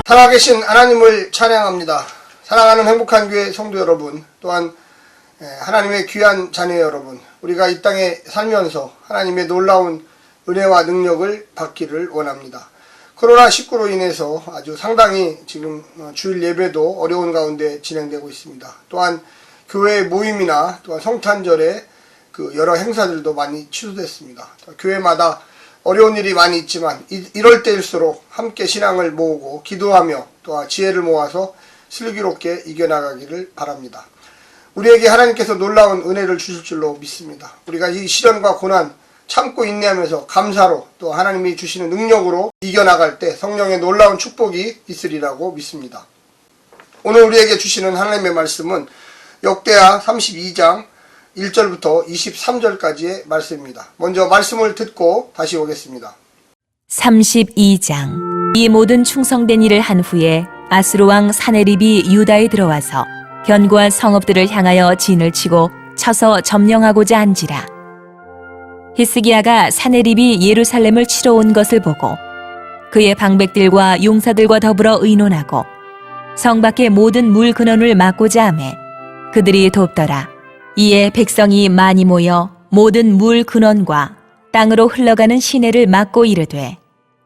살아계신 하나님을 찬양합니다. 사랑하는 행복한 교회 성도 여러분, 또한 하나님의 귀한 자녀 여러분, 우리가 이 땅에 살면서 하나님의 놀라운 은혜와 능력을 받기를 원합니다. 코로나19로 인해서 아주 상당히 지금 주일 예배도 어려운 가운데 진행되고 있습니다. 또한 교회 모임이나 또한 성탄절에 그 여러 행사들도 많이 취소됐습니다. 교회마다 어려운 일이 많이 있지만 이럴 때일수록 함께 신앙을 모으고 기도하며 또한 지혜를 모아서 슬기롭게 이겨나가기를 바랍니다. 우리에게 하나님께서 놀라운 은혜를 주실 줄로 믿습니다. 우리가 이 시련과 고난 참고 인내하면서 감사로 또 하나님이 주시는 능력으로 이겨나갈 때 성령의 놀라운 축복이 있으리라고 믿습니다. 오늘 우리에게 주시는 하나님의 말씀은 역대하 32장 1절부터 23절까지의 말씀입니다. 먼저 말씀을 듣고 다시 오겠습니다. 32장. 이 모든 충성된 일을 한 후에 아수르 왕 사네립이 유다에 들어와서 견고한 성읍들을 향하여 진을 치고 쳐서 점령하고자 한지라. 히스기야가 사네립이 예루살렘을 치러 온 것을 보고 그의 방백들과 용사들과 더불어 의논하고 성 밖의 모든 물 근원을 막고자 하매 그들이 돕더라. 이에 백성이 많이 모여 모든 물 근원과 땅으로 흘러가는 시내를 막고 이르되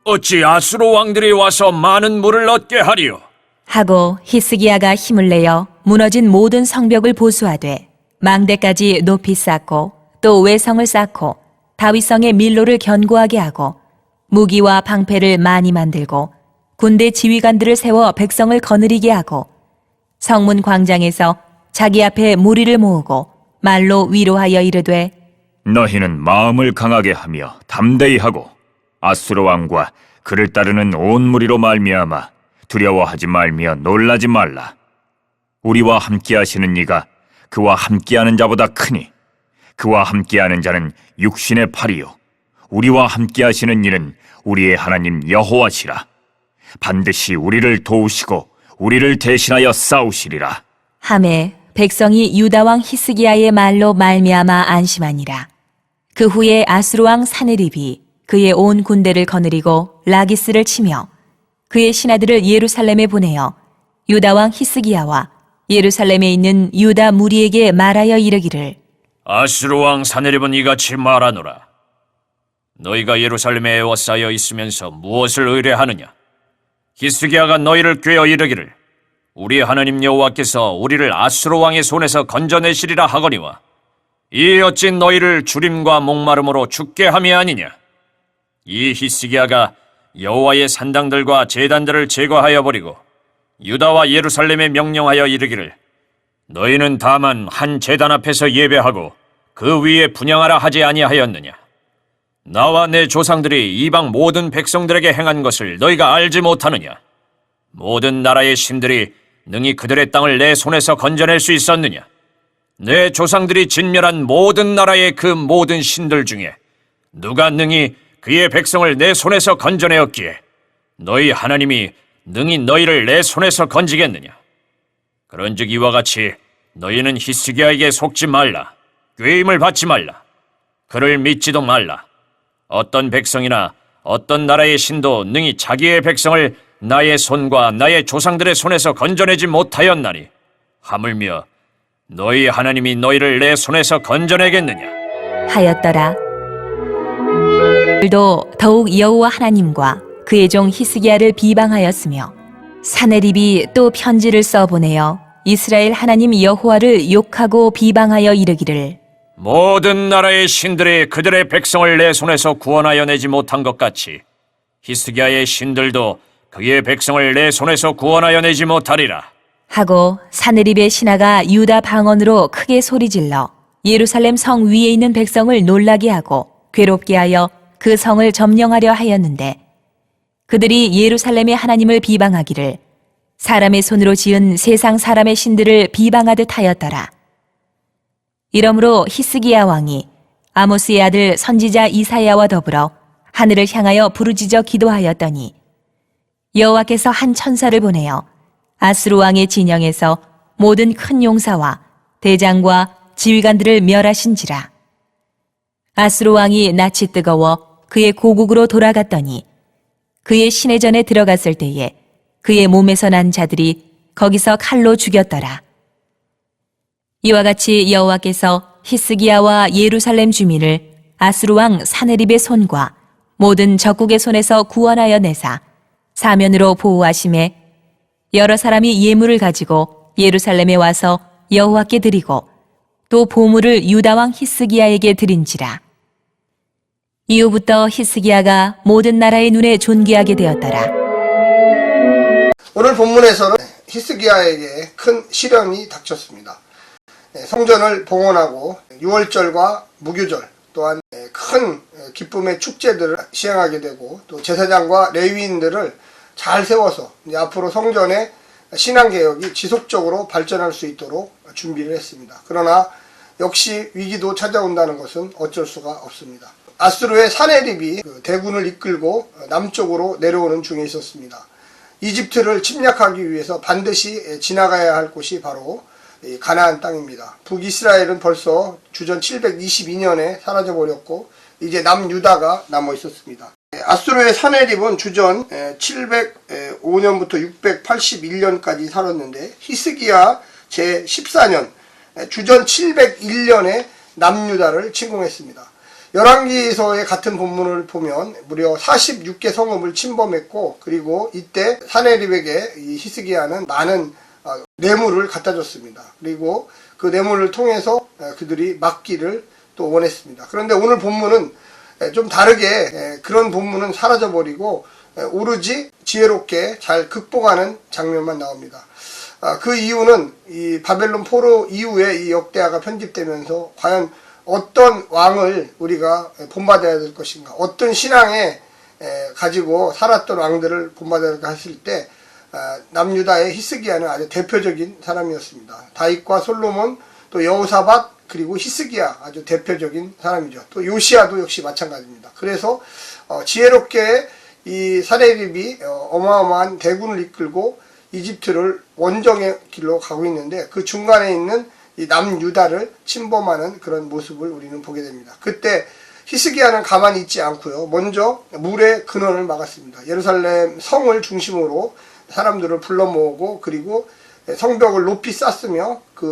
어찌 아수르 왕들이 와서 많은 물을 얻게 하리요? 하고 히스기야가 힘을 내어 무너진 모든 성벽을 보수하되 망대까지 높이 쌓고 또 외성을 쌓고 다윗성의 밀로를 견고하게 하고 무기와 방패를 많이 만들고 군대 지휘관들을 세워 백성을 거느리게 하고 성문 광장에서 자기 앞에 무리를 모으고 말로 위로하여 이르되 너희는 마음을 강하게 하며 담대히 하고 아수르 왕과 그를 따르는 온 무리로 말미암아 두려워하지 말며 놀라지 말라. 우리와 함께하시는 이가 그와 함께하는 자보다 크니 그와 함께하는 자는 육신의 팔이요 우리와 함께하시는 이는 우리의 하나님 여호와시라. 반드시 우리를 도우시고 우리를 대신하여 싸우시리라. 하매 백성이 유다 왕 히스기야의 말로 말미암아 안심하니라. 그 후에 아수르 왕 사네립이 그의 온 군대를 거느리고 라기스를 치며 그의 신하들을 예루살렘에 보내어 유다 왕 히스기야와 예루살렘에 있는 유다 무리에게 말하여 이르기를 아수르 왕 사네립은 이같이 말하노라. 너희가 예루살렘에 에워싸여 있으면서 무엇을 의뢰하느냐? 히스기야가 너희를 꾀어 이르기를 우리 하나님 여호와께서 우리를 아수르 왕의 손에서 건져내시리라 하거니와 이 어찌 너희를 주림과 목마름으로 죽게 함이 아니냐? 이 히스기야가 여호와의 산당들과 제단들을 제거하여 버리고 유다와 예루살렘에 명령하여 이르기를 너희는 다만 한 제단 앞에서 예배하고 그 위에 분향하라 하지 아니하였느냐? 나와 내 조상들이 이방 모든 백성들에게 행한 것을 너희가 알지 못하느냐? 모든 나라의 신들이 능히 그들의 땅을 내 손에서 건져낼 수 있었느냐? 내 조상들이 진멸한 모든 나라의 그 모든 신들 중에 누가 능히 그의 백성을 내 손에서 건져내었기에 너희 하나님이 능히 너희를 내 손에서 건지겠느냐? 그런즉 이와 같이 너희는 히스기야에게 속지 말라. 꾀임을 받지 말라. 그를 믿지도 말라. 어떤 백성이나 어떤 나라의 신도 능히 자기의 백성을 나의 손과 나의 조상들의 손에서 건져내지 못하였나니 하물며 너희 하나님이 너희를 내 손에서 건져내겠느냐 하였더라. 도 더욱 여호와 하나님과 그의 종 히스기야를 비방하였으며 사네립이 또 편지를 써보내어 이스라엘 하나님 여호와를 욕하고 비방하여 이르기를 모든 나라의 신들이 그들의 백성을 내 손에서 구원하여 내지 못한 것 같이 히스기야의 신들도 그의 백성을 내 손에서 구원하여 내지 못하리라 하고 사네립의 신하가 유다 방언으로 크게 소리질러 예루살렘 성 위에 있는 백성을 놀라게 하고 괴롭게 하여 그 성을 점령하려 하였는데 그들이 예루살렘의 하나님을 비방하기를 사람의 손으로 지은 세상 사람의 신들을 비방하듯 하였더라. 이러므로 히스기야 왕이 아모스의 아들 선지자 이사야와 더불어 하늘을 향하여 부르짖어 기도하였더니 여호와께서 한 천사를 보내어 아수르 왕의 진영에서 모든 큰 용사와 대장과 지휘관들을 멸하신지라. 아수르 왕이 낯이 뜨거워 그의 고국으로 돌아갔더니 그의 시내전에 들어갔을 때에 그의 몸에서 난 자들이 거기서 칼로 죽였더라. 이와 같이 여호와께서 히스기야와 예루살렘 주민을 아수르 왕 사네립의 손과 모든 적국의 손에서 구원하여 내사 사면으로 보호하심에 여러 사람이 예물을 가지고 예루살렘에 와서 여호와께 드리고 또 보물을 유다 왕 히스기야에게 드린지라. 이후부터 히스기야가 모든 나라의 눈에 존귀하게 되었더라. 오늘 본문에서는 히스기야에게 큰 시련이 닥쳤습니다. 성전을 봉헌하고 유월절과 무교절 또한 큰 기쁨의 축제들을 시행하게 되고 또 제사장과 레위인들을 잘 세워서 이제 앞으로 성전의 신앙개혁이 지속적으로 발전할 수 있도록 준비를 했습니다. 그러나 역시 위기도 찾아온다는 것은 어쩔 수가 없습니다. 아수르의 사네립이 대군을 이끌고 남쪽으로 내려오는 중에 있었습니다. 이집트를 침략하기 위해서 반드시 지나가야 할 곳이 바로 가나안 땅입니다. 북이스라엘은 벌써 주전 722년에 사라져버렸고 이제 남유다가 남아 있었습니다. 아수르의 사네립은 주전 705년부터 681년까지 살았는데 히스기야 제14년 주전 701년에 남유다를 침공했습니다. 열왕기서의 같은 본문을 보면 무려 46개 성읍을 침범했고 그리고 이때 사네립에게 이 히스기야는 많은 뇌물을 갖다 줬습니다. 그리고 그 뇌물을 통해서 그들이 막기를 또 원했습니다. 그런데 오늘 본문은 좀 다르게 그런 본문은 사라져버리고 오로지 지혜롭게 잘 극복하는 장면만 나옵니다. 그 이유는 이 바벨론 포로 이후에 이 역대하가 편집되면서 과연 어떤 왕을 우리가 본받아야 될 것인가, 어떤 신앙에 가지고 살았던 왕들을 본받아야 될까 했을 때 남유다의 히스기야는 아주 대표적인 사람이었습니다. 다윗과 솔로몬, 또 여호사밧, 그리고 히스기야 아주 대표적인 사람이죠. 또 요시야도 역시 마찬가지입니다. 그래서 지혜롭게 이 사네립이 어마어마한 대군을 이끌고 이집트를 원정의 길로 가고 있는데 그 중간에 있는 이 남유다를 침범하는 그런 모습을 우리는 보게 됩니다. 그때 히스기야는 가만히 있지 않고요. 먼저 물의 근원을 막았습니다. 예루살렘 성을 중심으로 사람들을 불러 모으고 그리고 성벽을 높이 쌓으며 그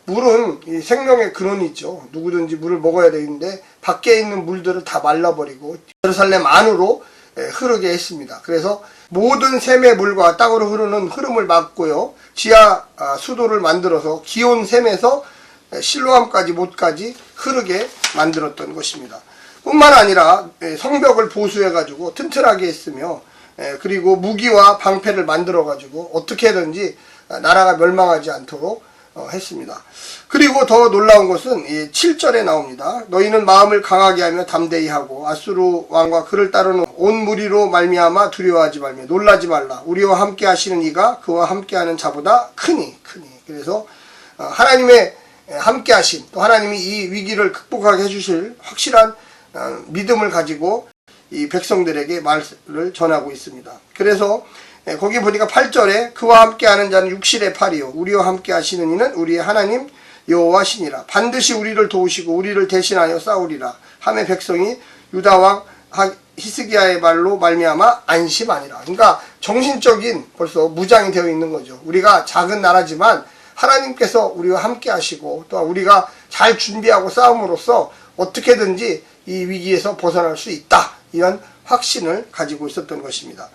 물은 이 생명의 근원이죠. 누구든지 물을 먹어야 되는데 밖에 있는 물들을 다 말라버리고 예루살렘 안으로 흐르게 했습니다. 그래서 모든 샘의 물과 땅으로 흐르는 흐름을 막고요. 지하 수도를 만들어서 기온 샘에서 실로암까지 못까지 흐르게 만들었던 것입니다. 뿐만 아니라 성벽을 보수해가지고 튼튼하게 했으며 그리고 무기와 방패를 만들어가지고 어떻게든지 나라가 멸망하지 않도록 했습니다. 그리고 더 놀라운 것은 이 7절에 나옵니다. 너희는 마음을 강하게 하며 담대히 하고 아수르 왕과 그를 따르는 온 무리로 말미암아 두려워하지 말며 놀라지 말라. 우리와 함께 하시는 이가 그와 함께하는 자보다 크니. 그래서 하나님의 함께 하심, 또 하나님이 이 위기를 극복하게 해주실 확실한 믿음을 가지고 이 백성들에게 말을 전하고 있습니다. 그래서 거기 보니까 8절에 그와 함께하는 자는 육실의 팔이요 우리와 함께 하시는 이는 우리의 하나님 여호와시니라. 반드시 우리를 도우시고 우리를 대신하여 싸우리라. 하매 백성이 유다왕 히스기야의 말로 말미암아 안심하니라. 그러니까 정신적인 벌써 무장이 되어 있는 거죠. 우리가 작은 나라지만 하나님께서 우리와 함께 하시고 또 우리가 잘 준비하고 싸움으로써 어떻게든지 이 위기에서 벗어날 수 있다. 이런 확신을 가지고 있었던 것입니다.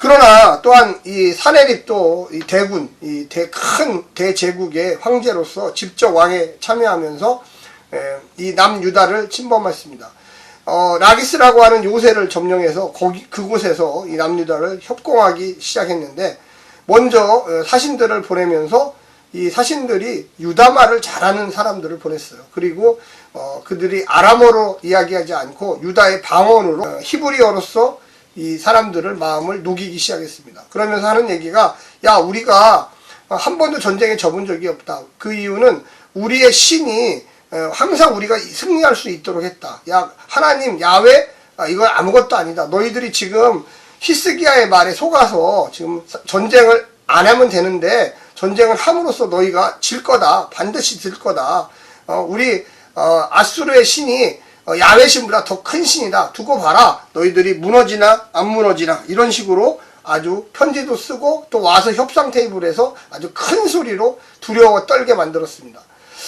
그러나 또한 이 사네립도 이 대군, 이 큰 대제국의 황제로서 직접 왕에 참여하면서 이 남유다를 침범했습니다. 라기스라고 하는 요새를 점령해서 그곳에서 이 남유다를 협공하기 시작했는데 먼저 사신들을 보내면서 이 사신들이 유다말을 잘하는 사람들을 보냈어요. 그리고 그들이 아람어로 이야기하지 않고 유다의 방언으로 히브리어로서 이 사람들을 마음을 녹이기 시작했습니다. 그러면서 하는 얘기가 야 우리가 한 번도 전쟁에 접은 적이 없다. 그 이유는 우리의 신이 항상 우리가 승리할 수 있도록 했다. 야 하나님 야훼 이건 아무것도 아니다. 너희들이 지금 히스기야의 말에 속아서 지금 전쟁을 안 하면 되는데 전쟁을 함으로써 너희가 질 거다. 반드시 질 거다. 우리 아수르의 신이 야훼 신보다 더 큰 신이다. 두고 봐라. 너희들이 무너지나 안 무너지나 이런 식으로 아주 편지도 쓰고 또 와서 협상 테이블에서 아주 큰 소리로 두려워 떨게 만들었습니다.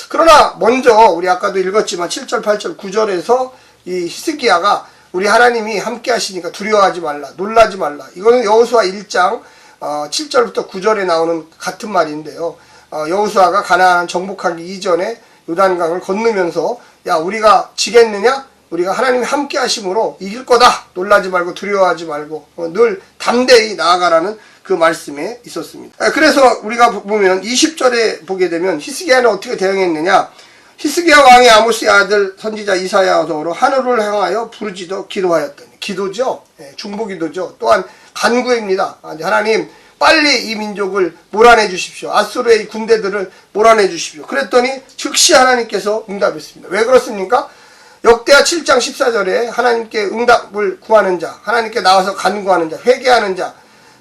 그러나 먼저 우리 아까도 읽었지만 7절, 8절, 9절에서 이 히스기야가 우리 하나님이 함께 하시니까 두려워하지 말라, 놀라지 말라. 이거는 여호수아 1장 7절부터 9절에 나오는 같은 말인데요. 여호수아가 가나안 정복하기 이전에 요단강을 건너면서 야 우리가 지겠느냐? 우리가 하나님이 함께 하심으로 이길 거다. 놀라지 말고 두려워하지 말고 늘 담대히 나아가라는 그 말씀에 있었습니다. 그래서 우리가 보면 20절에 보게 되면 히스기야는 어떻게 대응했느냐? 히스기야 왕이 아모스의 아들 선지자 이사야서로 하늘을 향하여 부르짖어 기도하였더니, 기도죠. 중보기도죠. 또한 간구입니다. 하나님 빨리 이 민족을 몰아내 주십시오. 아수르의 군대들을 몰아내 주십시오. 그랬더니 즉시 하나님께서 응답했습니다. 왜 그렇습니까? 역대하 7장 14절에 하나님께 응답을 구하는 자, 하나님께 나와서 간구하는 자, 회개하는 자,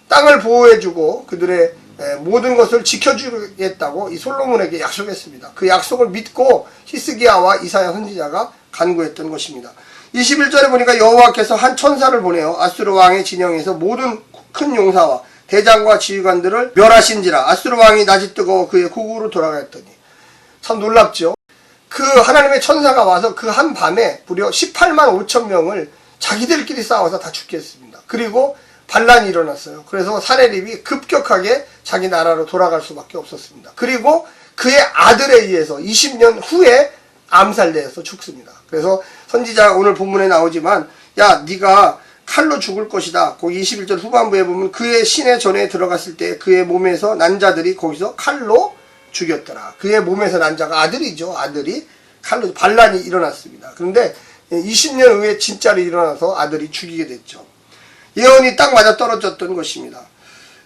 땅을 보호해주고 그들의 모든 것을 지켜주겠다고 이 솔로몬에게 약속했습니다. 그 약속을 믿고 히스기야와 이사야 선지자가 간구했던 것입니다. 21절에 보니까 여호와께서 한 천사를 보내어 아수르 왕의 진영에서 모든 큰 용사와 대장과 지휘관들을 멸하신지라. 아수르 왕이 낮이 뜨거워 그의 고국으로 돌아갔더니, 참 놀랍죠. 그 하나님의 천사가 와서 그 한 밤에 무려 18만 5천 명을 자기들끼리 싸워서 다 죽게 했습니다. 그리고 반란이 일어났어요. 그래서 사내립이 급격하게 자기 나라로 돌아갈 수밖에 없었습니다. 그리고 그의 아들에 의해서 20년 후에 암살되어서 죽습니다. 그래서 선지자 오늘 본문에 나오지만 야 네가 칼로 죽을 것이다. 거기 21절 후반부에 보면 그의 시내 전에 들어갔을 때 그의 몸에서 난 자들이 거기서 칼로 죽였더라. 그의 몸에서 난 자가 아들이죠. 아들이 칼로 반란이 일어났습니다. 그런데 20년 후에 진짜로 일어나서 아들이 죽이게 됐죠. 예언이 딱 맞아 떨어졌던 것입니다.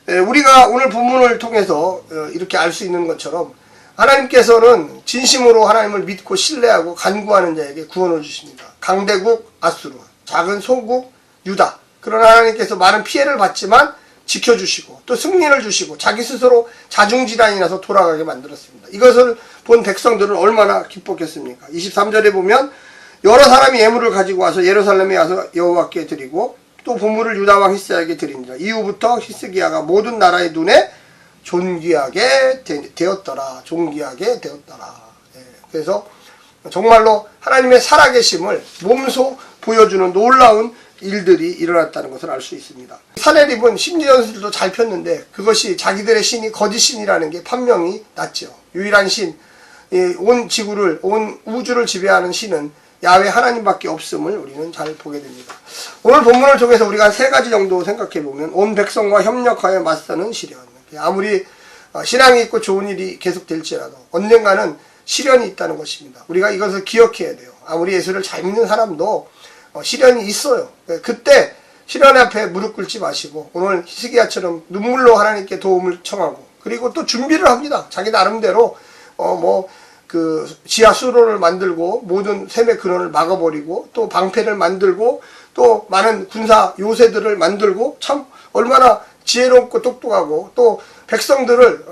우리가 오늘 본문을 통해서 이렇게 알 수 있는 것처럼 하나님께서는 진심으로 하나님을 믿고 신뢰하고 간구하는 자에게 구원을 주십니다. 강대국 아수르, 작은 소국 유다. 그러나 하나님께서 많은 피해를 받지만 지켜주시고 또 승리를 주시고 자기 스스로 자중질환이 나서 돌아가게 만들었습니다. 이것을 본 백성들은 얼마나 기뻤겠습니까? 23절에 보면 여러 사람이 예물을 가지고 와서 예루살렘에 와서 여호와께 드리고 또 보물을 유다왕 히스기야에게 드리니라. 이후부터 히스기야가 모든 나라의 눈에 존귀하게 되었더라. 존귀하게 되었더라. 그래서 정말로 하나님의 살아계심을 몸소 보여주는 놀라운 일들이 일어났다는 것을 알 수 있습니다. 사내립은 심지연술도 잘 폈는데 그것이 자기들의 신이 거짓신이라는 게 판명이 났죠. 유일한 신, 온 지구를, 온 우주를 지배하는 신은 야훼 하나님밖에 없음을 우리는 잘 보게 됩니다. 오늘 본문을 통해서 우리가 세 가지 정도 생각해 보면 온 백성과 협력하여 맞서는 시련. 아무리 신앙이 있고 좋은 일이 계속될지라도 언젠가는 시련이 있다는 것입니다. 우리가 이것을 기억해야 돼요. 아무리 예수를 잘 믿는 사람도 시련이 있어요. 그때 시련 앞에 무릎 꿇지 마시고 오늘 히스기야처럼 눈물로 하나님께 도움을 청하고 그리고 또 준비를 합니다. 자기 나름대로 그 지하 수로를 만들고 모든 샘의 근원을 막아버리고 또 방패를 만들고 또 많은 군사 요새들을 만들고 참 얼마나 지혜롭고 똑똑하고 또 백성들을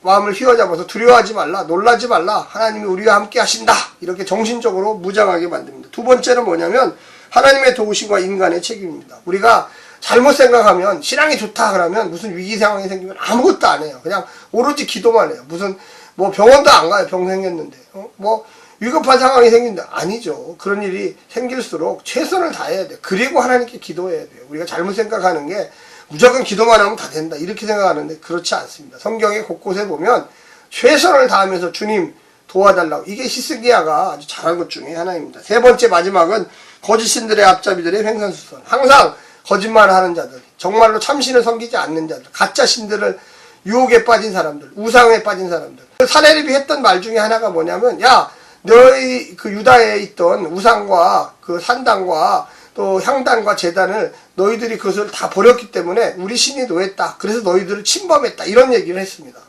마음을 휘어잡아서 두려워하지 말라, 놀라지 말라, 하나님이 우리와 함께 하신다 이렇게 정신적으로 무장하게 만듭니다. 두 번째는 뭐냐면 하나님의 도우심과 인간의 책임입니다. 우리가 잘못 생각하면 신앙이 좋다 그러면 무슨 위기 상황이 생기면 아무것도 안 해요. 그냥 오로지 기도만 해요. 무슨 병원도 안 가요. 병 생겼는데 위급한 상황이 생긴다. 아니죠. 그런 일이 생길수록 최선을 다해야 돼요. 그리고 하나님께 기도해야 돼요. 우리가 잘못 생각하는 게 무조건 기도만 하면 다 된다 이렇게 생각하는데 그렇지 않습니다. 성경의 곳곳에 보면 최선을 다하면서 주님 도와달라고, 이게 히스기야가 아주 잘한 것 중에 하나입니다. 세 번째 마지막은 거짓 신들의 앞잡이들의 횡산수선. 항상 거짓말하는 자들, 정말로 참신을 섬기지 않는 자들, 가짜 신들을 유혹에 빠진 사람들, 우상에 빠진 사람들. 사내립이 했던 말 중에 하나가 뭐냐면 야 너희 그 유다에 있던 우상과 그 산당과 또 향단과 제단을 너희들이 그것을 다 버렸기 때문에 우리 신이 노했다. 그래서 너희들을 침범했다. 이런 얘기를 했습니다.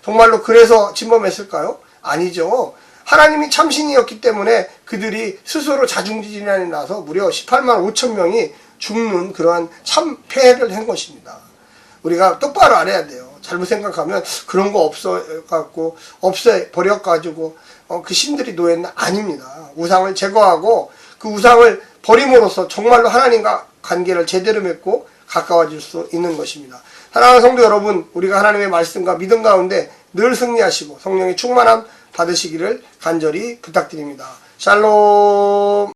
정말로 그래서 침범했을까요? 아니죠. 하나님이 참신이었기 때문에 그들이 스스로 자중지진이 나서 무려 18만 5천 명이 죽는 그러한 참패를 한 것입니다. 우리가 똑바로 알아야 돼요. 잘못 생각하면 그런 거 없어갖고 없애버려가지고 그 신들이 노했나? 아닙니다. 우상을 제거하고 그 우상을 버림으로써 정말로 하나님과 관계를 제대로 맺고 가까워질 수 있는 것입니다. 사랑하는 성도 여러분, 우리가 하나님의 말씀과 믿음 가운데 늘 승리하시고 성령의 충만함 받으시기를 간절히 부탁드립니다. 샬롬.